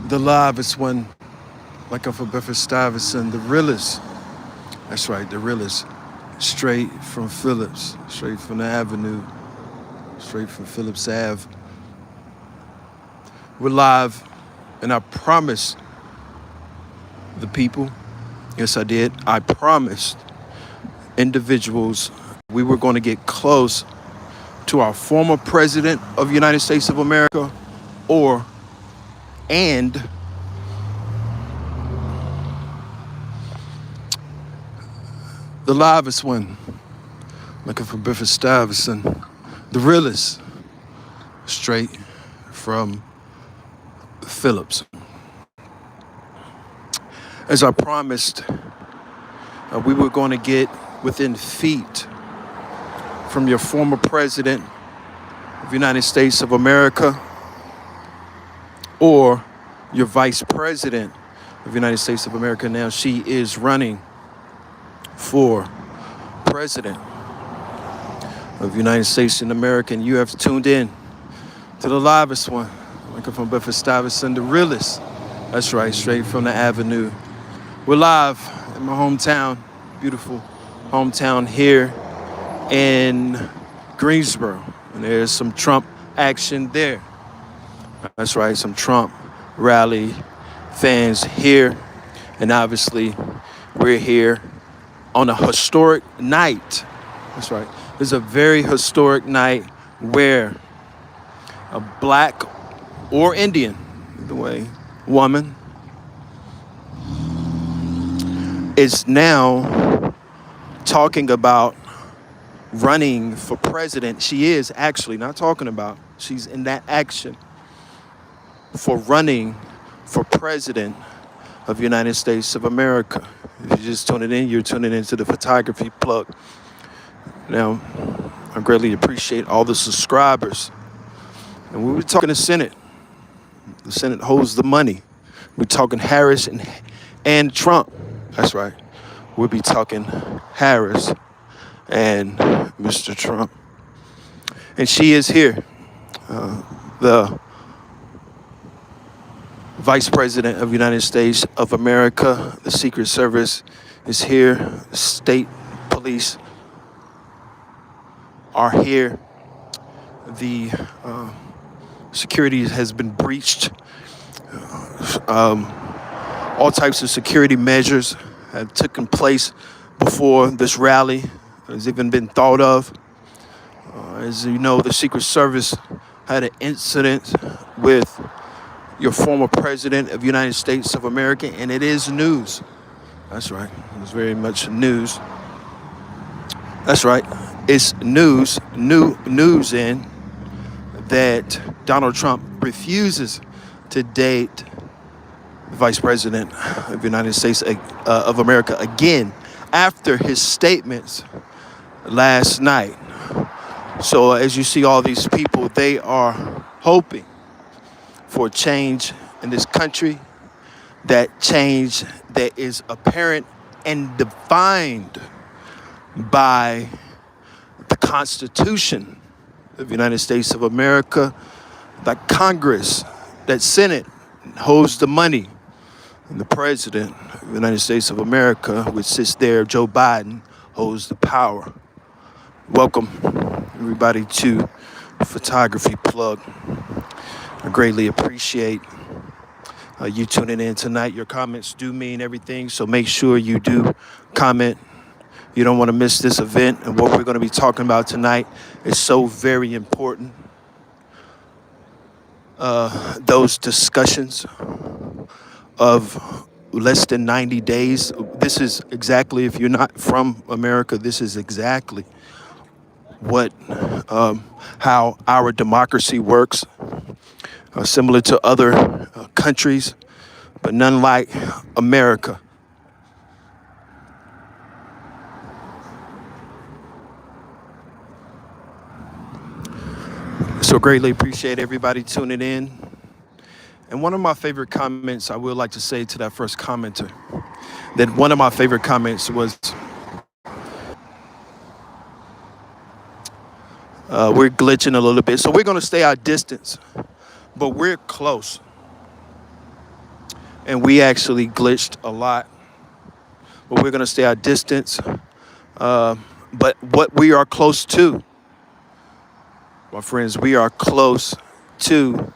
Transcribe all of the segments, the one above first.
The livest one, like a Rebecca Stuyvesant, the realest. That's right, the realest. Straight from Phillips, straight from the Avenue, straight from Phillips Ave. We're live, and I promised the people, yes, I did. I promised individuals we were going to get close to our former president of the United States of America, or and the livest one, looking for Bifford Stuyvesant, the realest, straight from Phillips. As I promised, we were going to get within feet from your former president of the United States of America, or your vice president of the United States of America. Now she is running for president of the United States in America, and you have tuned in to the livest one, looking from Bifford Stuyvesant, the realest. That's right, straight from the Avenue. We're live in my hometown, beautiful hometown here in Greensboro, and there's some Trump action there. That's right, some Trump rally fans here, and obviously we're here on a historic night. That's right, it's a very historic night where a black or Indian, either way, woman is now talking about running for president. She is actually not talking about, she's in that action for running for president of the United States of America. If you're just tuning in, you're tuning into the photography plug. Now, I greatly appreciate all the subscribers. And we were talking to Senate. The Senate holds the money. We're talking Harris and Trump. That's right. We'll be talking Harris and Mr. Trump. And she is here. The Vice President of the United States of America. The Secret Service is here. State police are here. The security has been breached. All types of security measures have taken place before this rally has even been thought of. As you know, the Secret Service had an incident with your former president of the United States of America, and it is news. That's right, it's very much news. That's right, it's news, new news in that Donald Trump refuses to date the Vice President of the United States of America again after his statements last night. So as you see all these people, they are hoping for a change in this country, that change that is apparent and defined by the Constitution of the United States of America, that Congress, that Senate holds the money, and the President of the United States of America, which sits there, Joe Biden, holds the power. Welcome, everybody, to Photography Plug. I greatly appreciate you tuning in tonight. Your comments do mean everything, so make sure you do comment. You don't want to miss this event, and what we're going to be talking about tonight is so very important. Those discussions of less than 90 days. This is exactly, if you're not from America, this is exactly what, how our democracy works. Similar to other countries, but none like America. So greatly appreciate everybody tuning in. And one of my favorite comments I would like to say to that first commenter, that one of my favorite comments was, we're glitching a little bit, so we're going to stay our distance, but we're close. and we actually glitched a lot, but we're going to stay our distance. But what we are close to, my friends, we are close to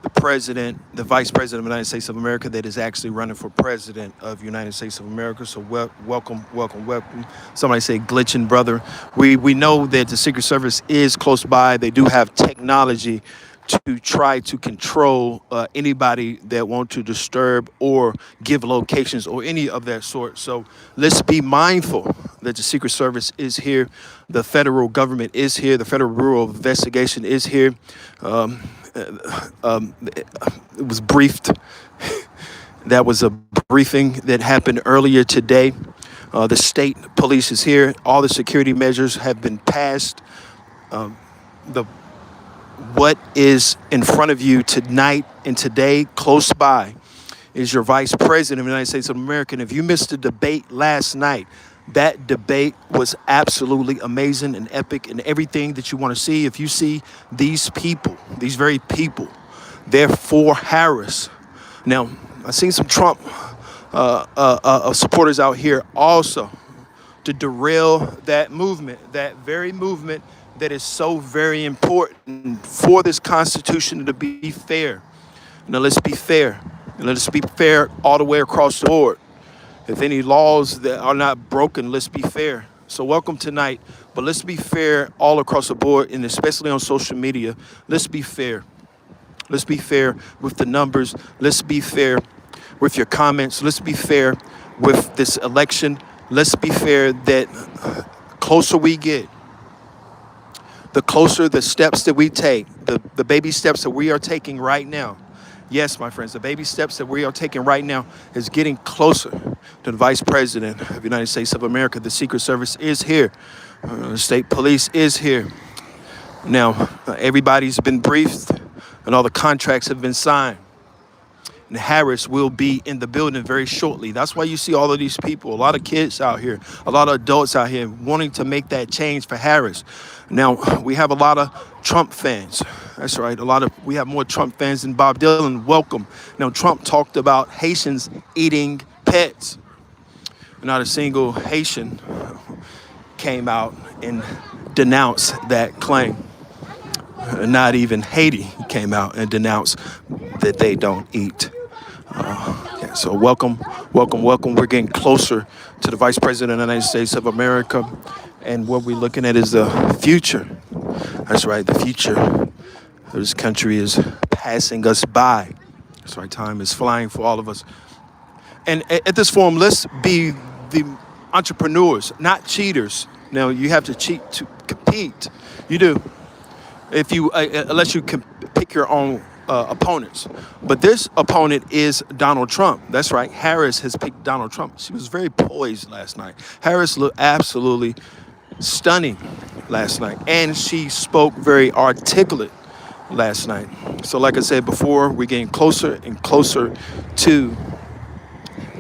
the president, the vice president of the United States of America that is actually running for president of the United States of America. So welcome, welcome, welcome. Somebody say glitching, brother. We know that the Secret Service is close by. They do have technology to try to control anybody that want to disturb or give locations or any of that sort. So let's be mindful that the Secret Service is here. The federal government is here. The Federal Bureau of Investigation is here. It was briefed. That was a briefing that happened earlier today. The state police is here. All the security measures have been passed. The what is in front of you tonight and today, close by, is your vice president of the United States of America. And if you missed the debate last night, that debate was absolutely amazing and epic and everything that you want to see. If you see these people, these very people, they're for Harris. Now, I've seen some Trump supporters out here also to derail that movement, that very movement that is so very important for this Constitution to be fair. Now, let's be fair. And let us be fair all the way across the board. If any laws that are not broken, let's be fair. So welcome tonight, but let's be fair all across the board, and especially on social media. Let's be fair. Let's be fair with the numbers. Let's be fair with your comments. Let's be fair with this election. Let's be fair that closer we get, the closer the steps that we take, the baby steps that we are taking right now. Yes, my friends, the baby steps that we are taking right now is getting closer to the Vice President of the United States of America. The Secret Service is here. The State Police is here. Now, everybody's been briefed and all the contracts have been signed. And Harris will be in the building very shortly. That's why you see all of these people, a lot of kids out here, a lot of adults out here wanting to make that change for Harris. Now, we have a lot of Trump fans. That's right. We have more Trump fans than Bob Dylan. Welcome. Now, Trump talked about Haitians eating pets. Not a single Haitian came out and denounced that claim. Not even Haiti came out and denounced that they don't eat. So welcome, welcome, welcome. We're getting closer to the Vice President of the United States of America. And what we're looking at is the future. That's right, the future of this country is passing us by. That's right, time is flying for all of us. And at this forum, let's be the entrepreneurs, not cheaters. Now, you have to cheat to compete. You do. If you, unless you can pick your own opponents. But this opponent is Donald Trump. That's right. Harris has picked Donald Trump. She was very poised last night. Harris looked absolutely stunning last night. And she spoke very articulate last night. So like I said before, we're getting closer and closer to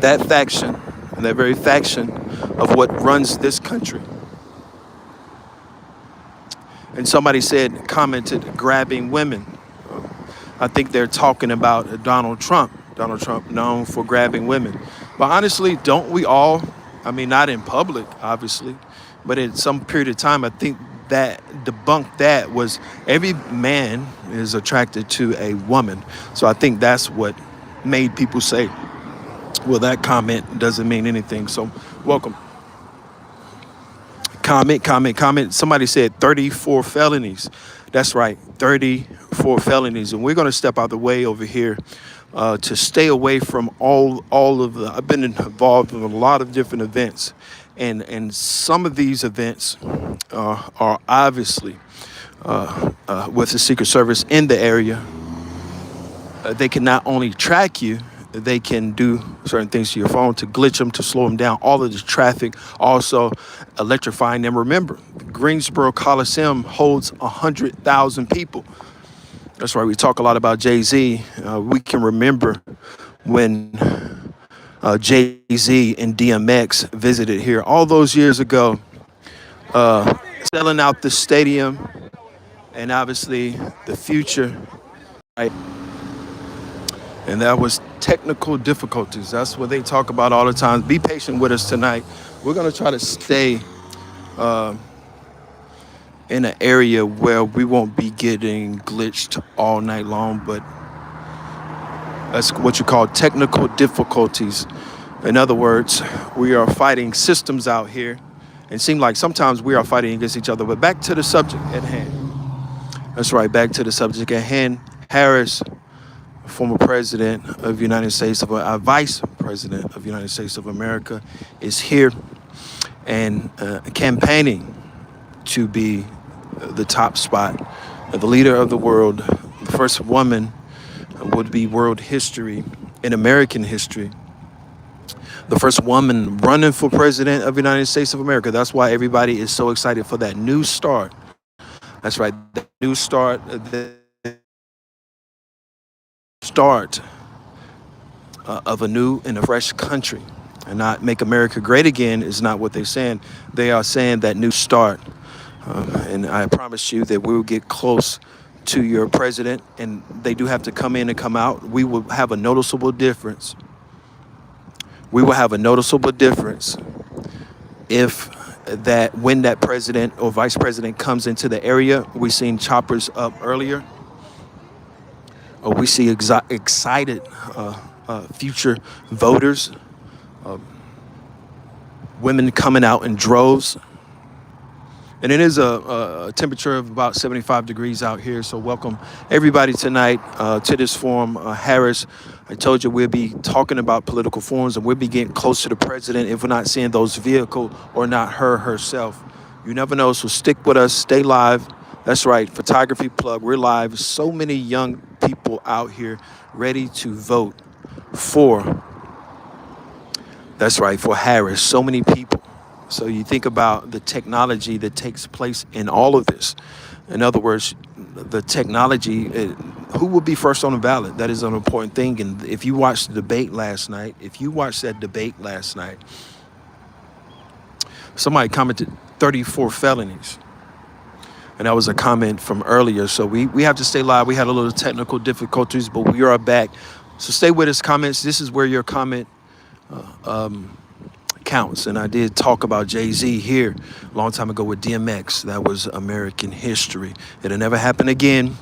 that faction, and that very faction of what runs this country. And somebody commented, grabbing women. I think they're talking about Donald Trump. Donald Trump known for grabbing women. But honestly, don't we all? I mean, not in public, obviously, but in some period of time, I think that debunked that was every man is attracted to a woman. So I think that's what made people say, well, that comment doesn't mean anything. So welcome. Comment. Somebody said 34 felonies. That's right, 34 felonies. And we're going to step out of the way over here to stay away from all of the... I've been involved in a lot of different events. And some of these events are obviously with the Secret Service in the area. They can not only track you, they can do certain things to your phone to glitch them, to slow them down, all of the traffic, also electrifying them. Remember, the Greensboro Coliseum holds 100,000 people. That's right, we talk a lot about Jay-Z. We can remember when Jay-Z and DMX visited here all those years ago, selling out the stadium, and obviously the future, right? And that was technical difficulties. That's what they talk about all the time. Be patient with us tonight. We're going to try to stay in an area where we won't be getting glitched all night long, but that's what you call technical difficulties. In other words, we are fighting systems out here. It seems like sometimes we are fighting against each other. But back to the subject at hand. That's right, back to the subject at hand. Harris, former president of the United States, vice president of the United States of America, is here and campaigning to be the top spot, the leader of the world, the first woman would be world history, in American history, the first woman running for president of the United States of America. That's why everybody is so excited for that new start. That's right, that new start, the start of a new and a fresh country. And not make America great again is not what they're saying. They are saying that new start. And I promise you that we will get close to your president, and they do have to come in and come out. We will have a noticeable difference. We will have a noticeable difference if when that president or vice president comes into the area. We seen choppers up earlier. Or we see excited future voters, women coming out in droves. And it is a temperature of about 75 degrees out here. So welcome everybody tonight to this forum. Harris, I told you we'll be talking about political forums, and we'll be getting close to the president if we're not seeing those vehicles or not her herself. You never know, so stick with us, stay live. That's right, photography plug, we're live. So many young people out here ready to vote for, that's right, for Harris. So many people. So you think about the technology that takes place in all of this. In other words, the technology, who will be first on the ballot? That is an important thing. And if you watched the debate last night, somebody commented 34 felonies. And that was a comment from earlier. So we have to stay live. We had a little technical difficulties, but we are back. So stay with us, comments. This is where your comment counts. And I did talk about Jay-Z here a long time ago with DMX. That was American history. It'll never happen again.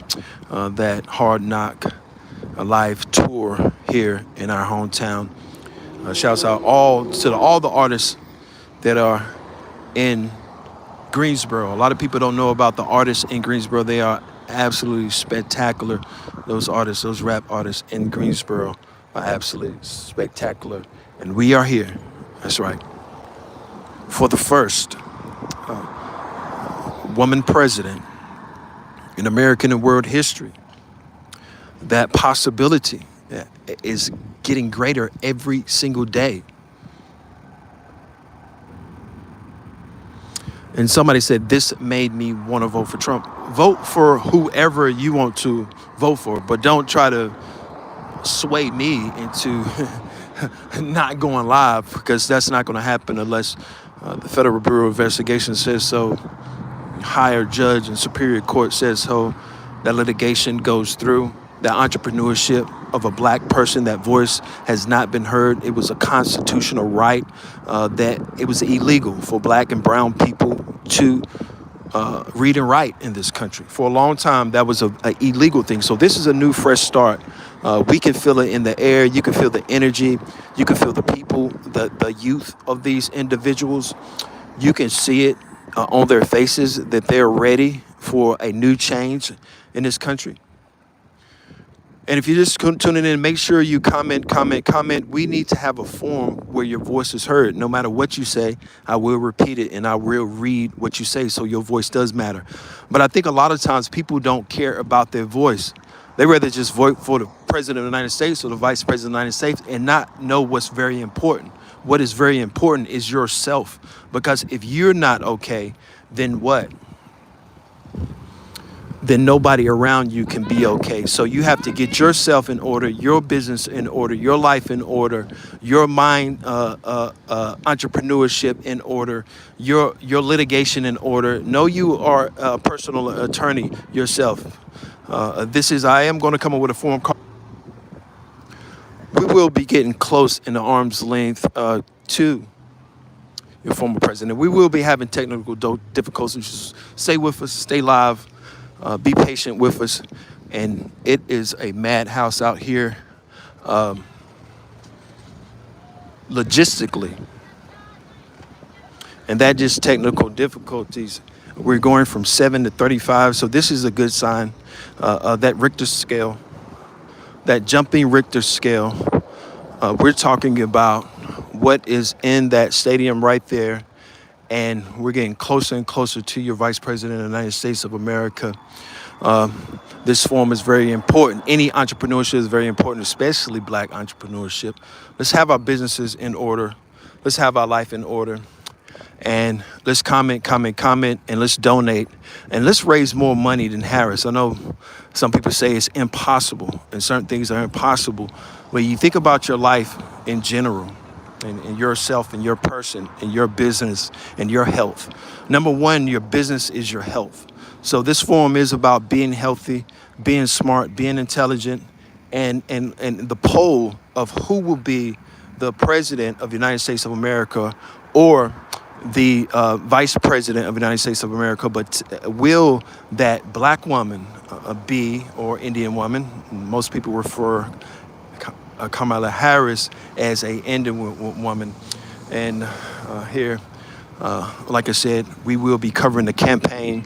That Hard Knock live tour here in our hometown. Shouts out all the artists that are in Greensboro. A lot of people don't know about the artists in Greensboro. They are absolutely spectacular. Those artists, those rap artists in Greensboro are absolutely spectacular. And we are here. That's right. For the first woman president in American and world history. That possibility is getting greater every single day. And somebody said, this made me want to vote for Trump. Vote for whoever you want to vote for, but don't try to sway me into not going live, because that's not going to happen unless the Federal Bureau of Investigation says so, higher judge and superior court says so, that litigation goes through, that entrepreneurship of a black person, that voice has not been heard. It was a constitutional right, that it was illegal for black and brown people to read and write in this country. For a long time, that was an illegal thing. So this is a new, fresh start. We can feel it in the air. You can feel the energy. You can feel the people, the youth of these individuals. You can see it on their faces that they're ready for a new change in this country. And if you're just tuning in, make sure you comment. We need to have a forum where your voice is heard. No matter what you say, I will repeat it and I will read what you say, so your voice does matter. But I think a lot of times people don't care about their voice. They rather just vote for the president of the United States or the vice president of the United States and not know what's very important. What is very important is yourself. Because if you're not okay, then what? Then nobody around you can be okay. So you have to get yourself in order, your business in order, your life in order, your mind entrepreneurship in order, your litigation in order. Know you are a personal attorney yourself. I am going to come up with a form called we will be getting close in the arm's length to your former president. We will be having technical difficulties. Just stay with us, stay live, be patient with us. And it is a madhouse out here logistically. And that just technical difficulties. We're going from 7 to 35, so this is a good sign. That Richter scale, that jumping Richter scale, we're talking about what is in that stadium right there, and we're getting closer and closer to your Vice President of the United States of America. This forum is very important. Any entrepreneurship is very important, especially Black entrepreneurship. Let's have our businesses in order. Let's have our life in order. And let's comment, and let's donate. And let's raise more money than Harris. I know some people say it's impossible, and certain things are impossible. But you think about your life in general, and yourself, and your person, and your business, and your health. Number one, your business is your health. So this forum is about being healthy, being smart, being intelligent, and the poll of who will be the president of the United States of America, or the vice president of the United States of America. But will that Black woman be, or Indian woman, most people refer Kamala Harris as a Indian woman. And here, like I said, we will be covering the campaign,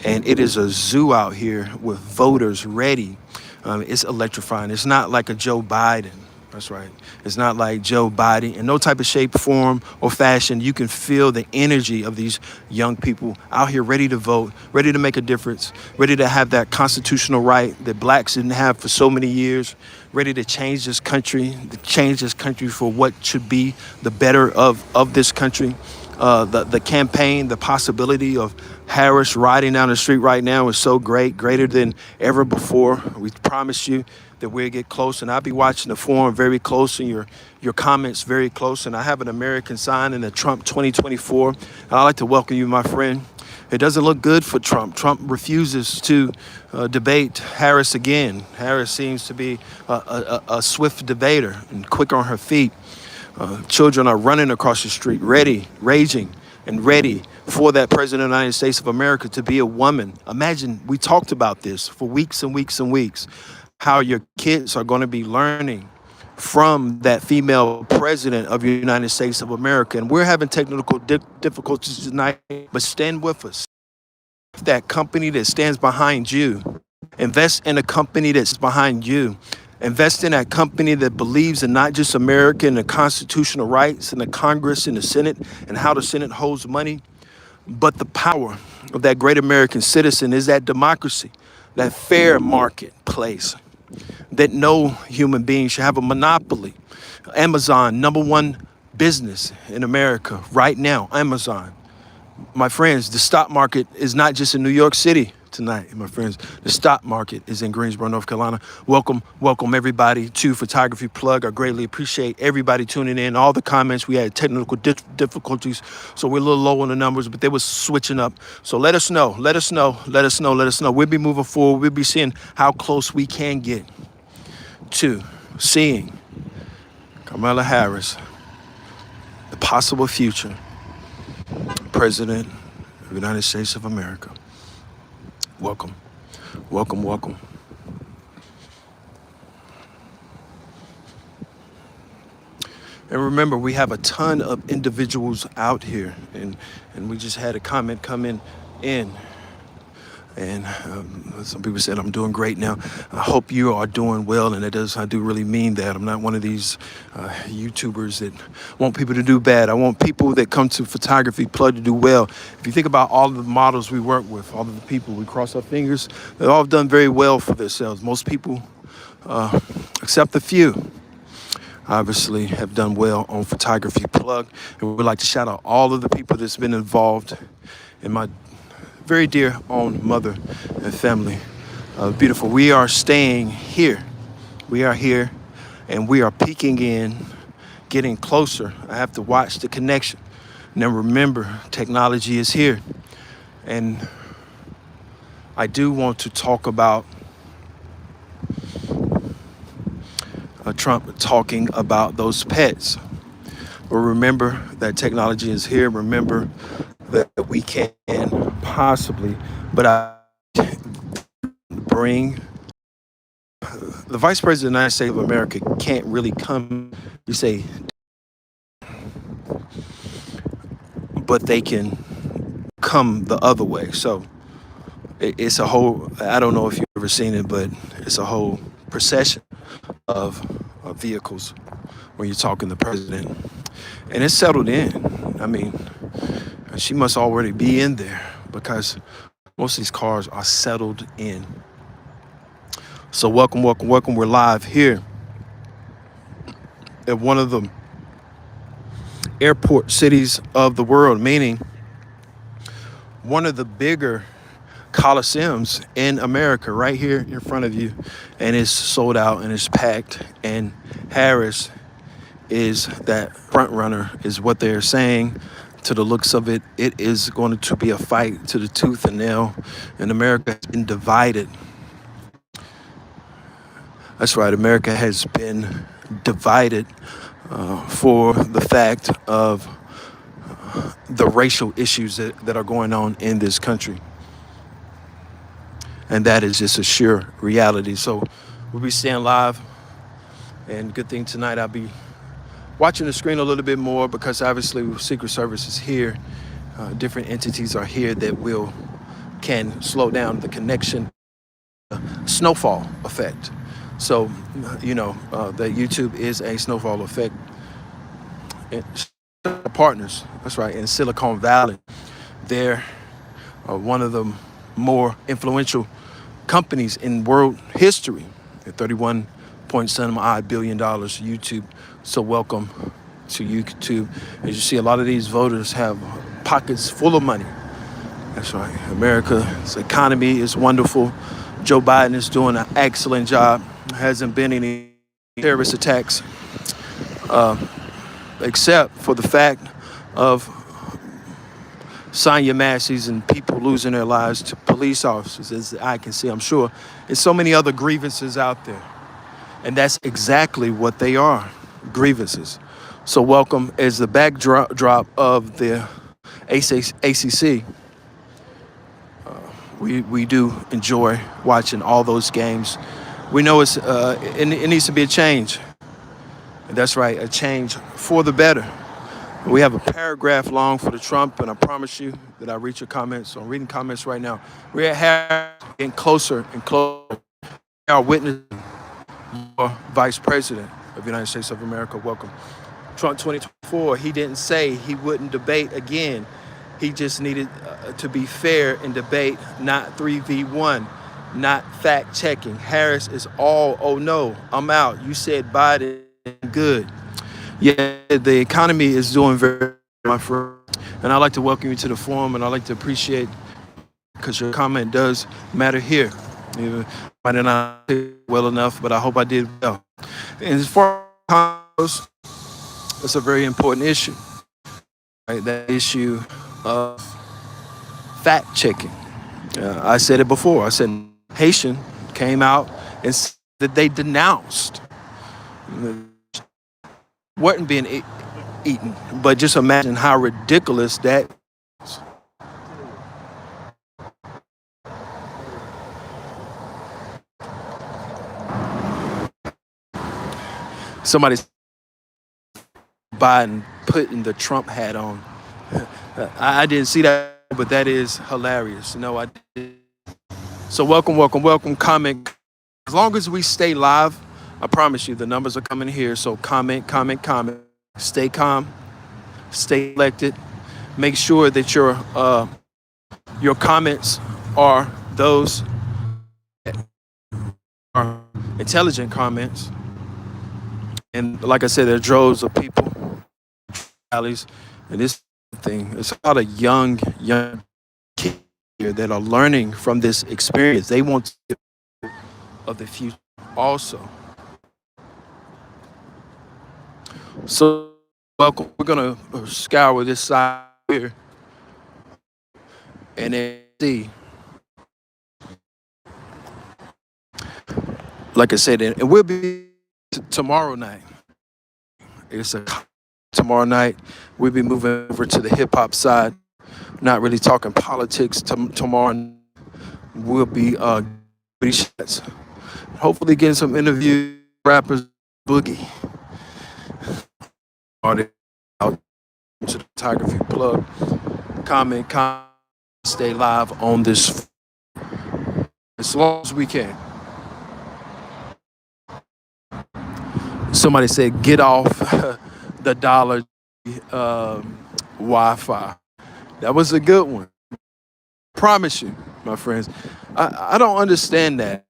and it is a zoo out here with voters ready. It's electrifying. It's not like a Joe Biden. That's right. It's not like Joe Biden. In no type of shape, form, or fashion, you can feel the energy of these young people out here ready to vote, ready to make a difference, ready to have that constitutional right that Blacks didn't have for so many years, ready to change this country, for what should be the better of this country. The campaign, the possibility of Harris riding down the street right now is so great, greater than ever before. We promise you that we'll get close, and I'll be watching the forum very close, and your comments very close. And I have an American sign in the Trump 2024, and I'd like to welcome you, my friend. It doesn't look good for Trump. Trump refuses to debate Harris again. Harris seems to be a swift debater and quick on her feet. Children are running across the street, ready, raging, and ready for that President of the United States of America to be a woman. Imagine, we talked about this for weeks and weeks and weeks, how your kids are going to be learning from that female president of the United States of America. And we're having technical difficulties tonight, but stand with us. That company that stands behind you, invest in a company that's behind you. Invest in that company that believes in not just America and the constitutional rights and the Congress and the Senate and how the Senate holds money, but the power of that great American citizen is that democracy, that fair marketplace, that no human being should have a monopoly. Amazon, number one business in America right now, Amazon. My friends, the stock market is not just in New York City tonight, my friends. The stock market is in Greensboro, North Carolina. Welcome everybody to Photography Plug. I greatly appreciate everybody tuning in. All the comments, we had technical difficulties, so we're a little low on the numbers, but they were switching up. So let us know. We'll be moving forward. We'll be seeing how close we can get to seeing Kamala Harris, the possible future President of the United States of America. Welcome. And remember, we have a ton of individuals out here, and we just had a comment come in. And some people said I'm doing great now. I hope you are doing well, and I do really mean that. I'm not one of these YouTubers that want people to do bad. I want people that come to Photography Plug to do well. If you think about all of the models we work with, all of the people, we cross our fingers, they've all done very well for themselves. Most people, except a few, obviously have done well on Photography Plug. And we'd like to shout out all of the people that's been involved in my very dear own mother and family. Beautiful. We are staying here. We are here, and we are peeking in, getting closer. I have to watch the connection. Now remember, technology is here. And I do want to talk about Trump talking about those pets. But remember that technology is here. Remember that we can possibly, but I bring the Vice President of the United States of America can't really come, you say, but they can come the other way. So it's a whole, I don't know if you've ever seen it, but it's a whole procession of vehicles when you're talking to the president. And it's settled in. I mean, she must already be in there because most of these cars are settled in. So welcome, welcome, welcome. We're live here at one of the airport cities of the world, meaning one of the bigger coliseums in America, right here in front of you, and it's sold out and it's packed. And Harris is that front runner, is what they're saying. To the looks of it, it is going to be a fight to the tooth and nail, and America has been divided. That's right, America has been divided for the fact of the racial issues that are going on in this country. And that is just a sure reality. So we'll be staying live. And good thing tonight I'll be watching the screen a little bit more because obviously Secret Service is here. Different entities are here that can slow down the connection, snowfall effect. So, that YouTube is a snowfall effect. Partners, that's right, in Silicon Valley. They're one of the more influential companies in world history at $31.7 billion YouTube. So welcome to YouTube. As you see, a lot of these voters have pockets full of money. That's right. America's economy is wonderful. Joe Biden is doing an excellent job. There hasn't been any terrorist attacks, except for the fact of Sonya Massey's and people losing their lives to police officers, as I can see, I'm sure. There's so many other grievances out there. And that's exactly what they are, grievances. So welcome as the backdrop of the ACC. We do enjoy watching all those games. We know it needs to be a change. And that's right, a change for the better. We have a paragraph long for the Trump, and I promise you that I read your comments. So I'm reading comments right now. We're getting closer and closer. We are witnessing your Vice President of the United States of America. Welcome. Trump 2024, he didn't say he wouldn't debate again. He just needed to be fair in debate, not 3v1, not fact-checking. Harris is all, oh no, I'm out. You said Biden, good. Yeah, the economy is doing very well, my friend. And I'd like to welcome you to the forum, and I'd like to appreciate, because your comment does matter here. I might not do well enough, but I hope I did well. And as far as it's a very important issue, right? That issue of fact-checking. I said it before. I said Haitian came out and said that they denounced wasn't being eaten, but just imagine how ridiculous that is. Somebody Biden putting the Trump hat on. I didn't see that, but that is hilarious. No, I didn't. So welcome. Comment. As long as we stay live, I promise you the numbers are coming here. So comment. Stay calm. Stay elected. Make sure that your comments are those that are intelligent comments. And like I said, there are droves of people, rallies, and this thing. It's a lot of young kids here that are learning from this experience. They want to of the future also. So welcome. We're gonna scour this side here and then see. Like I said, and we'll be tomorrow night. It's a tomorrow night. We'll be moving over to the hip hop side. Not really talking politics. Tomorrow we'll be shots. Hopefully getting some interviews, rappers, boogie. Out to the photography plug. Comment, stay live on this as long as we can. Somebody said, get off the dollar Wi-Fi. That was a good one. Promise you, my friends. I don't understand that.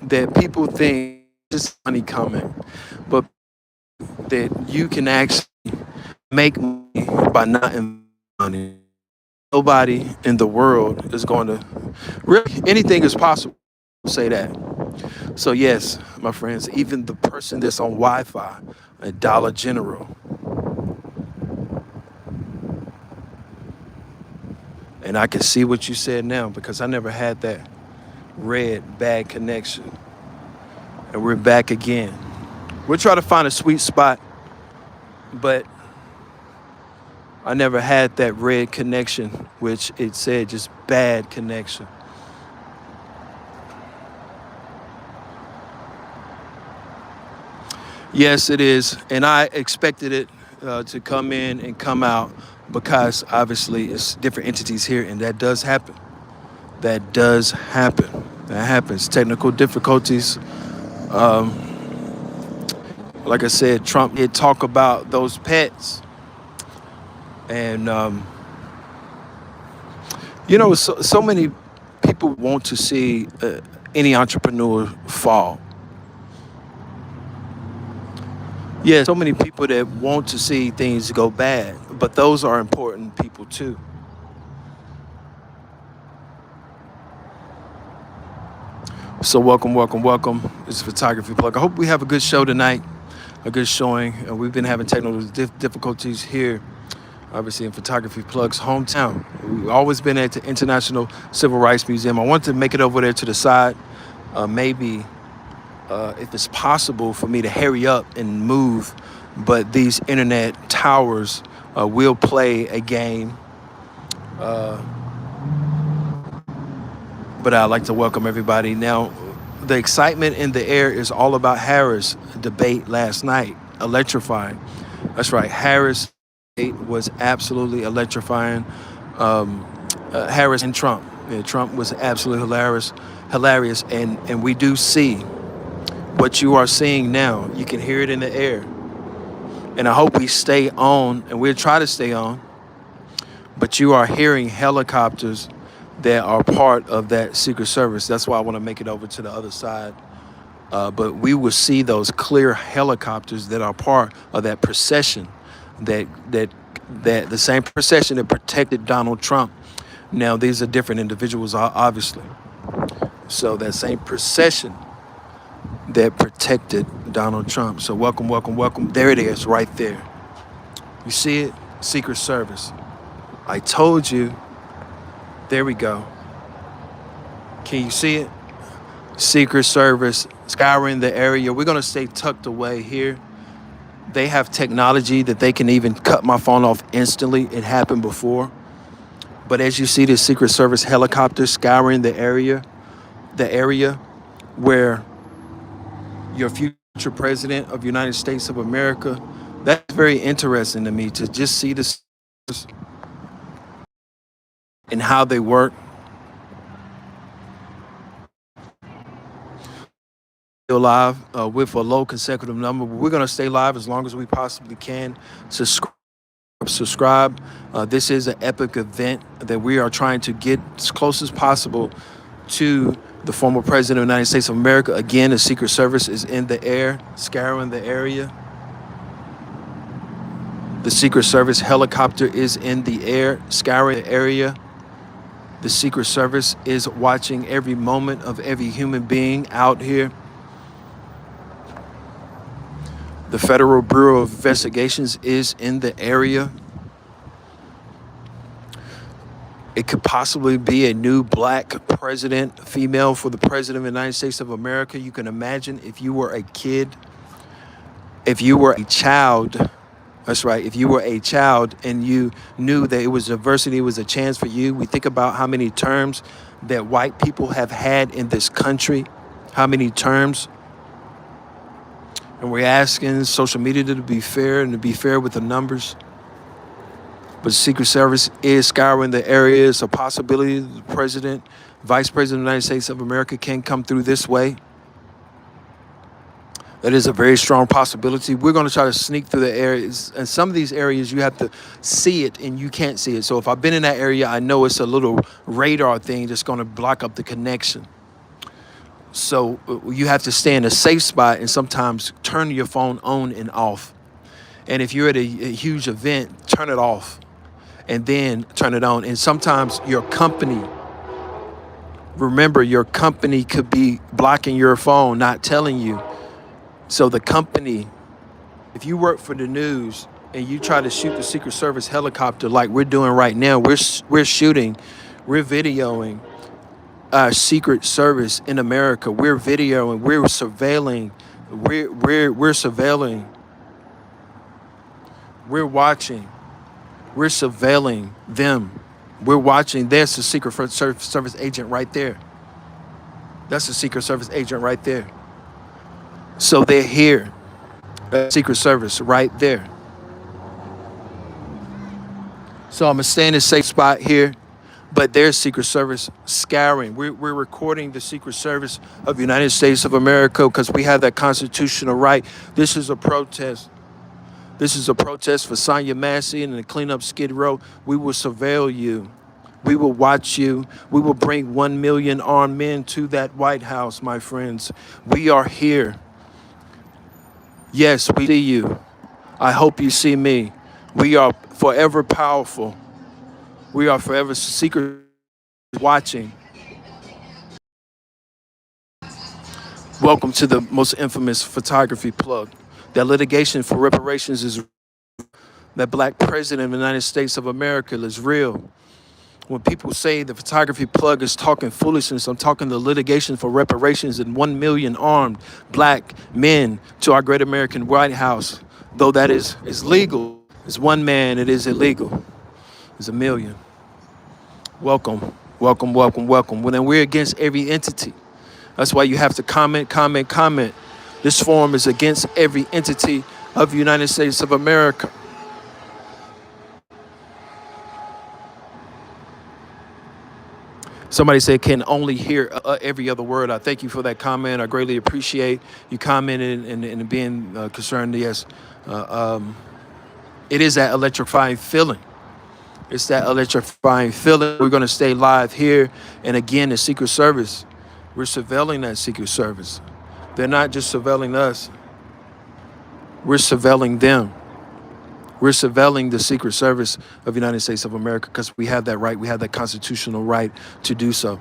That people think just money coming, but that you can actually make money by not investing money. Nobody in the world is going to really anything is possible. Say that. So yes, my friends, even the person that's on Wi-Fi at Dollar General, and I can see what you said now because I never had that red bad connection, and we're back again. We'll try to find a sweet spot, but I never had that red connection, which it said just bad connection. Yes, it is. And I expected it to come in and come out because obviously it's different entities here, and that does happen. That does happen. That happens. Technical difficulties. Like I said, Trump did talk about those pets. And, so many people want to see any entrepreneur fall. Yeah, so many people that want to see things go bad, but those are important people too. So welcome, welcome, welcome. This is Photography Plug. I hope we have a good show tonight, a good showing. We've been having technical difficulties here, obviously in Photography Plug's hometown. We've always been at the International Civil Rights Museum. I wanted to make it over there to the side, maybe if it's possible for me to hurry up and move, but these internet towers will play a game. But I'd like to welcome everybody. Now, the excitement in the air is all about Harris' debate last night, electrifying. That's right, Harris' debate was absolutely electrifying. Harris and Trump. Yeah, Trump was absolutely hilarious, and we do see what you are seeing now. You can hear it in the air. And I hope we stay on, and we'll try to stay on. But you are hearing helicopters that are part of that Secret Service. That's why I want to make it over to the other side. But we will see those clear helicopters that are part of that procession, that the same procession that protected Donald Trump. Now, these are different individuals, obviously. So that same procession that protected Donald Trump. So welcome, welcome, welcome. There it is, right there. You see it? Secret Service. I told you. There we go. Can you see it? Secret Service scouring the area. We're going to stay tucked away here. They have technology that they can even cut my phone off instantly. It happened before. But as you see the Secret Service helicopters scouring the area where your future president of the United States of America, that's very interesting to me to just see this and how they work. Still live with a low consecutive number. We're going to stay live as long as we possibly can. Subscribe. This is an epic event that we are trying to get as close as possible to the former president of the United States of America. Again, the Secret Service is in the air, scouring the area. The Secret Service helicopter is in the air, scouring the area. The Secret Service is watching every moment of every human being out here. The Federal Bureau of Investigations is in the area. It could possibly be a new black president, female for the president of the United States of America. You can imagine if you were a kid If you were a child, that's right, if you were a child and you knew that it was diversity, it was a chance for you, we think about how many terms that white people have had in this country, how many terms. And we're asking social media to be fair and to be fair with the numbers. But the Secret Service is scouring the areas of possibility the president, vice president of the United States of America can come through this way. That is a very strong possibility. We're going to try to sneak through the areas. And some of these areas, you have to see it and you can't see it. So if I've been in that area, I know it's a little radar thing that's going to block up the connection. So you have to stay in a safe spot and sometimes turn your phone on and off. And if you're at a huge event, turn it off and then turn it on. And sometimes your company, remember, your company could be blocking your phone, not telling you. So the company, if you work for the news and you try to shoot the Secret Service helicopter like we're doing right now, we're shooting, we're videoing our Secret Service in America. We're videoing, we're surveilling, we're surveilling, we're watching, we're surveilling them. We're watching. There's the Secret Service agent right there. That's the Secret Service agent right there. So they're here. Secret Service right there. So I'm gonna stay in a safe spot here, but there's Secret Service scouring. We're recording the Secret Service of the United States of America because we have that constitutional right. This is a protest. This is a protest for Sonya Massey and the clean up Skid Row. We will surveil you. We will watch you. We will bring 1 million armed men to that White House, my friends. We are here. Yes, we see you. I hope you see me. We are forever powerful. We are forever secret watching. Welcome to the most infamous photography plug. That litigation for reparations is that black president of the United States of America is real. When people say the photography plug is talking foolishness, I'm talking the litigation for reparations and 1 million armed black men to our great American White House. Though that is legal, it's one man, it is illegal. It's a million. Welcome, welcome, welcome, welcome. When we're against every entity. That's why you have to comment, comment, comment. This forum is against every entity of the United States of America. Somebody said can only hear every other word. I thank you for that comment. I greatly appreciate you commenting and being concerned. Yes, it is that electrifying feeling. It's that electrifying feeling. We're going to stay live here. And again, the Secret Service, we're surveilling that Secret Service. They're not just surveilling us. We're surveilling them. We're surveilling the Secret Service of the United States of America because we have that right. We have that constitutional right to do so.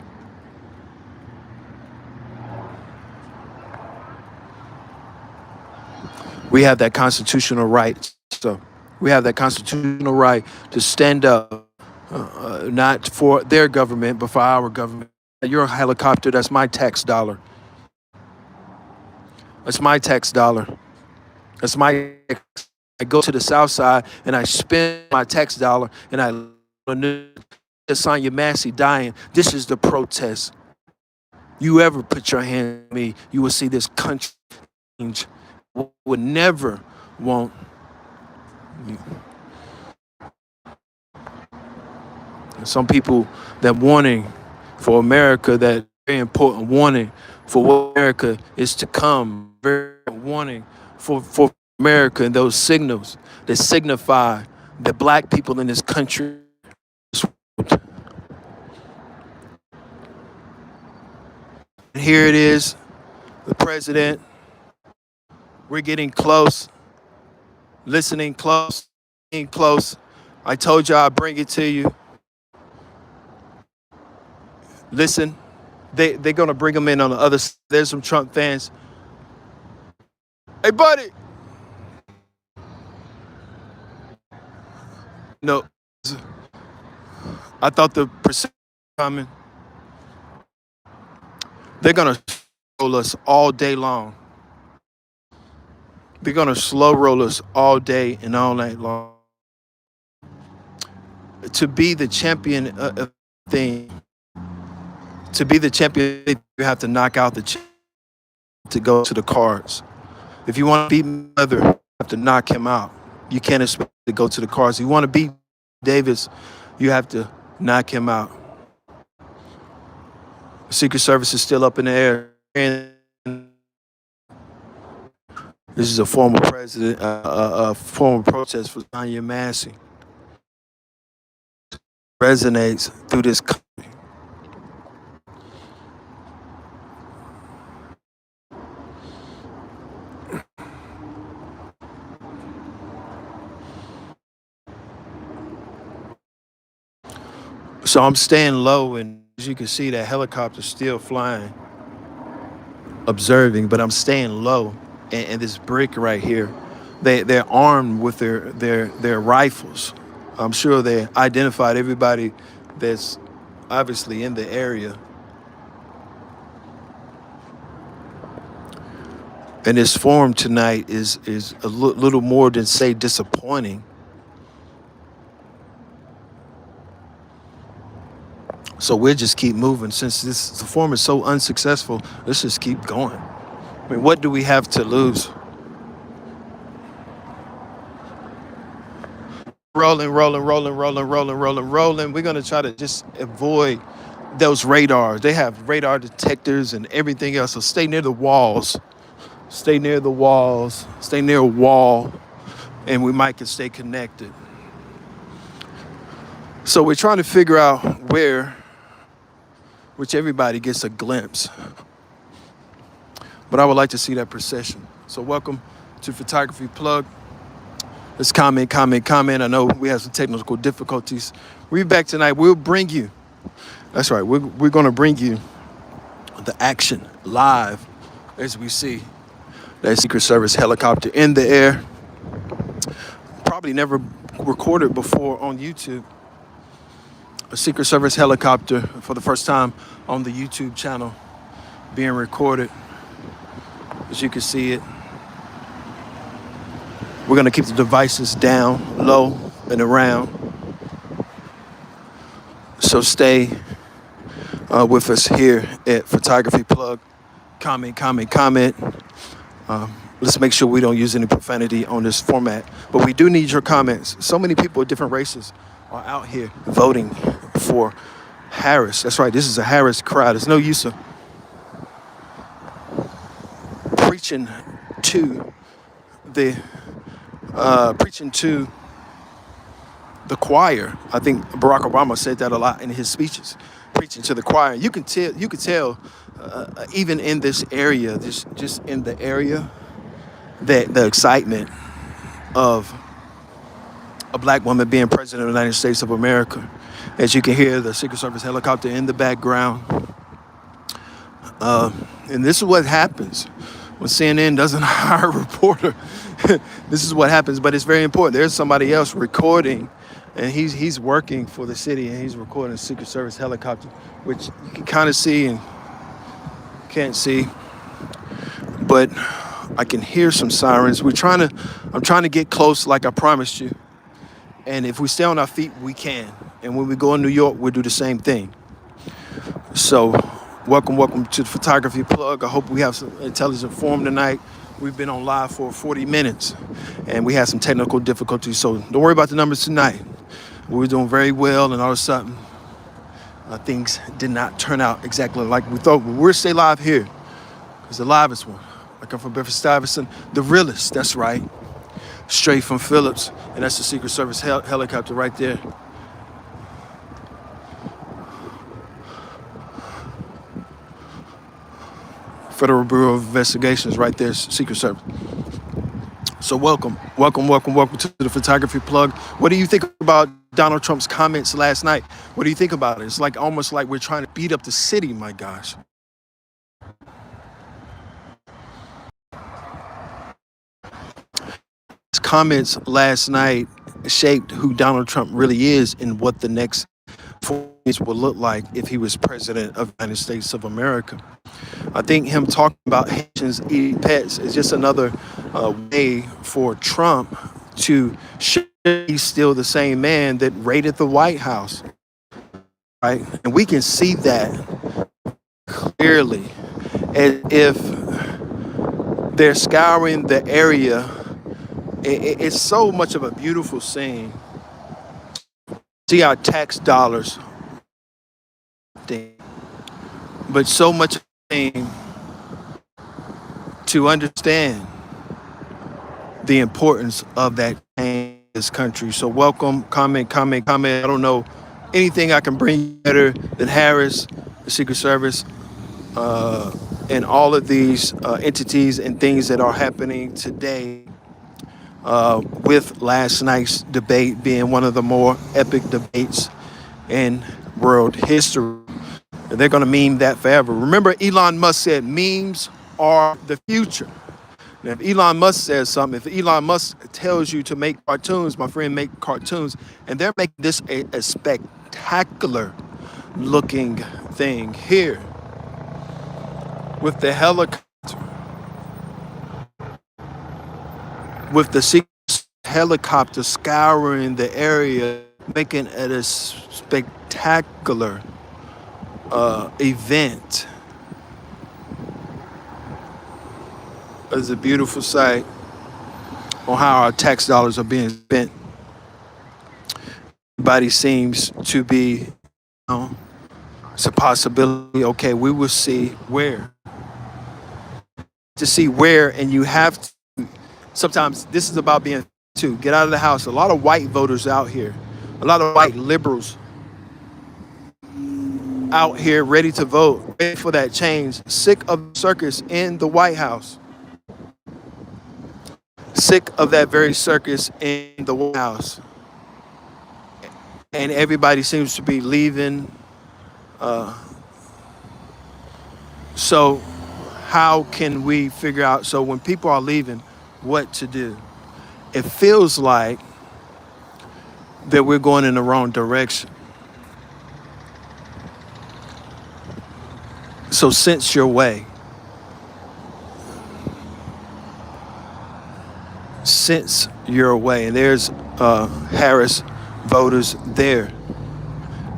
We have that constitutional right. So we have that constitutional right to stand up, not for their government, but for our government. Your helicopter, that's my tax dollar. That's my tax dollar. That's my tax. I go to the South Side and I spend my tax dollar and I Sonya Massey dying. This is the protest. You ever put your hand on me, you will see this country change. Would never want you. Some people that warning for America, that very important warning for what America is to come, very warning for America and those signals that signify that black people in this country. And here it is, the president. We're getting close, listening close, being close. I told you I'd bring it to you. Listen, they're going to bring them in on the other side. There's some Trump fans. Hey, buddy. No, I thought the percent coming. They're going to control us all day long. They're gonna slow roll us all day and all night long. To be the champion of thing, to be the champion, you have to knock out the to go to the cards. If you want to beat Mayweather, you have to knock him out. You can't expect to go to the cards. If you want to beat Davis, you have to knock him out. The Secret Service is still up in the air. And this is a former president, a former protest for Tanya Massey. Resonates through this country. So I'm staying low, and as you can see, that helicopter's still flying, observing, but I'm staying low. And this brick right here, they're armed with their rifles. I'm sure they identified everybody that's obviously in the area. And this forum tonight is a little more than, say, disappointing. So we'll just keep moving. Since the forum is so unsuccessful, let's just keep going. I mean, what do we have to lose? Rolling. We're going to try to just avoid those radars. They have radar detectors and everything else. So stay near the walls. Stay near the walls. Stay near a wall. And we might can stay connected. So we're trying to figure out which everybody gets a glimpse. But I would like to see that procession. So welcome to Photography Plug. Let's comment. I know we have some technical difficulties. We'll be back tonight. We'll bring you, that's right, we're going to bring you the action live as we see that Secret Service helicopter in the air. Probably never recorded before on YouTube. A Secret Service helicopter for the first time on the YouTube channel being recorded. As you can see it. We're going to keep the devices down, low, and around. So stay with us here at Photography Plug. Comment. Let's make sure we don't use any profanity on this format. But we do need your comments. So many people of different races are out here voting for Harris. That's right, this is a Harris crowd. There's no use of preaching to the choir. I think Barack Obama said that a lot in his speeches, preaching to the choir. You could tell, even in this area, just in the area, that the excitement of a black woman being president of the United States of America. As you can hear the Secret Service helicopter in the background. And this is what happens when CNN doesn't hire a reporter. This is what happens, but it's very important. There's somebody else recording, and he's working for the city, and he's recording a Secret Service helicopter, which you can kind of see and can't see. But I can hear some sirens. I'm trying to get close like I promised you. And if we stay on our feet, we can. And when we go in New York, we'll do the same thing. So welcome to the Photography Plug. I hope we have some intelligent forum tonight. We've been on live for 40 minutes, and we had some technical difficulties. So don't worry about the numbers tonight. We were doing very well, and all of a sudden, things did not turn out exactly like we thought. But we'll stay live here, because the livest one. I come from Bedford-Stuyvesant, the realest, that's right. Straight from Phillips, and that's the Secret Service helicopter right there. Federal Bureau of Investigations right there, Secret Service. So welcome to the Photography Plug. What do you think about Donald Trump's comments last night? What do you think about it? It's like almost like we're trying to beat up the city, my gosh. His comments last night shaped who Donald Trump really is and what the next 4 years will look like if he was president of the United States of America. I think him talking about Haitians eating pets is just another way for Trump to show he's still the same man that raided the White House, right? And we can see that clearly, as if they're scouring the area. It's so much of a beautiful scene. See our tax dollars, but so much to understand the importance of that in this country. So welcome, comment. I don't know anything I can bring better than Harris, the Secret Service, and all of these entities and things that are happening today, with last night's debate being one of the more epic debates in world history. And they're going to meme that forever. Remember, Elon Musk said memes are the future. Now, if Elon Musk says something, if Elon Musk tells you to make cartoons, my friend, make cartoons, and they're making this a spectacular looking thing here with the helicopter, with the secret helicopter scouring the area, making it a spectacular event. It's a beautiful sight on how our tax dollars are being spent. Everybody seems to be, it's a possibility. Okay, we will see where. To see where, and you have to. Sometimes this is about being to get out of the house. A lot of white voters out here, a lot of white liberals out here ready to vote, ready for that change, sick of the circus in the White House. Sick of that very circus in the White House. And everybody seems to be leaving. So how can we figure out, so when people are leaving, what to do? It feels like that we're going in the wrong direction. So sense your way. Sense your way. And there's Harris voters there.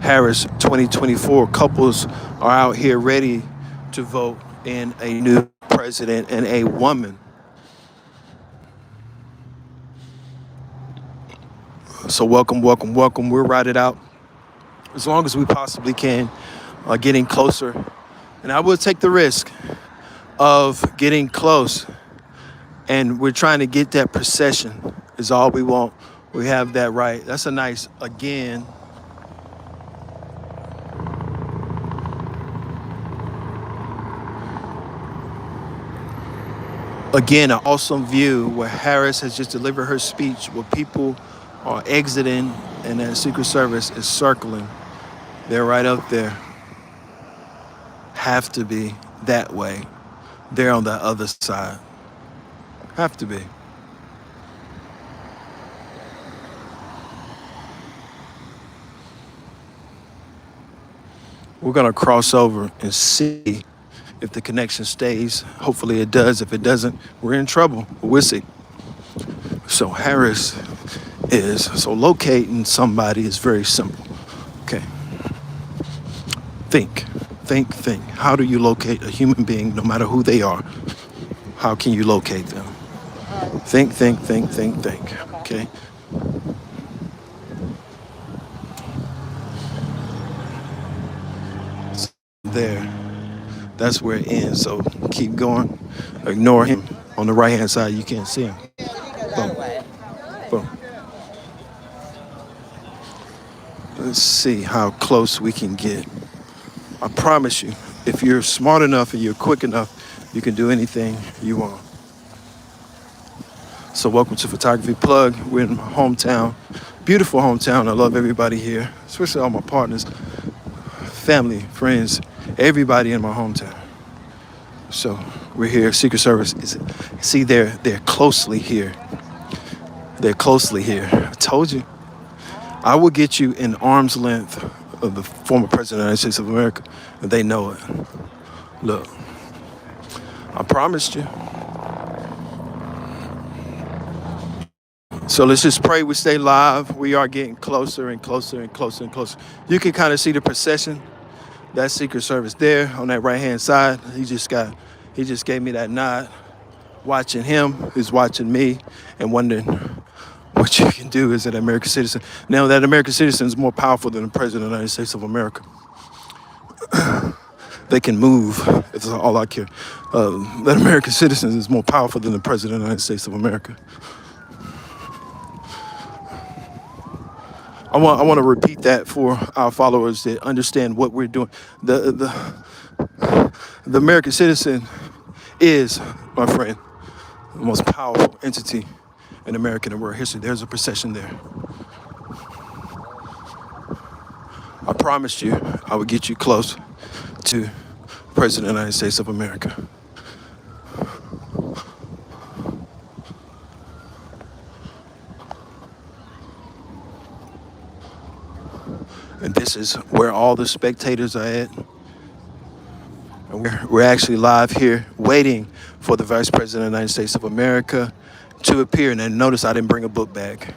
Harris 2024 couples are out here ready to vote in a new president and a woman. So welcome. We'll ride it out as long as we possibly can, getting closer. And I will take the risk of getting close. And we're trying to get that procession is all we want. We have that right. That's a nice, again, an awesome view where Harris has just delivered her speech, where people are exiting and that Secret Service is circling. They're right up there. Have to be that way. They're on the other side. Have to be. We're going to cross over and see if the connection stays. Hopefully it does. If it doesn't, we're in trouble. We'll see. So Harris so locating somebody is very simple. Okay. Think. How do you locate a human being, no matter who they are? How can you locate them? Think. Okay. There. That's where it ends. So keep going. Ignore him. On the right hand side, you can't see him. Boom. Let's see how close we can get. I promise you, if you're smart enough and you're quick enough, you can do anything you want. So welcome to Photography Plug. We're in my hometown. Beautiful hometown. I love everybody here, especially all my partners, family, friends, everybody in my hometown. So we're here. Secret Service see, they're closely here. They're closely here. I told you. I will get you in arm's length of the former president of the United States of America, and they know it. Look, I promised you. So let's just pray we stay live. We are getting closer and closer and closer and closer. You can kind of see the procession. That Secret Service there on that right hand side. He just gave me that nod. Watching him is watching me and wondering what you can do as an American citizen. Now that American citizen is more powerful than the President of the United States of America. They can move. It's all I care. That American citizen is more powerful than the President of the United States of America. I want to repeat that for our followers that understand what we're doing. The American citizen is, my friend, the most powerful entity in American world history. There's a procession there. I promised you I would get you close to President of the United States of America. And this is where all the spectators are at. And we're actually live here waiting for the Vice President of the United States of America to appear. And then notice I didn't bring a book bag.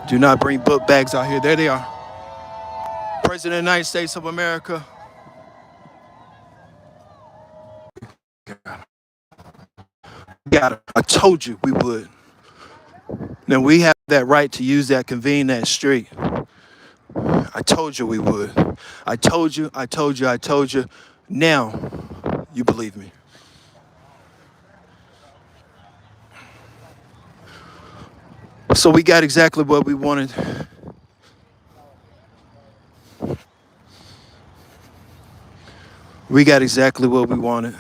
Do not bring book bags out here. There they are. President of the United States of America. Got it. I told you we would. Now we have that right to use that, convene that street. I told you we would. I told you. Now you believe me. So we got exactly what we wanted. We got exactly what we wanted.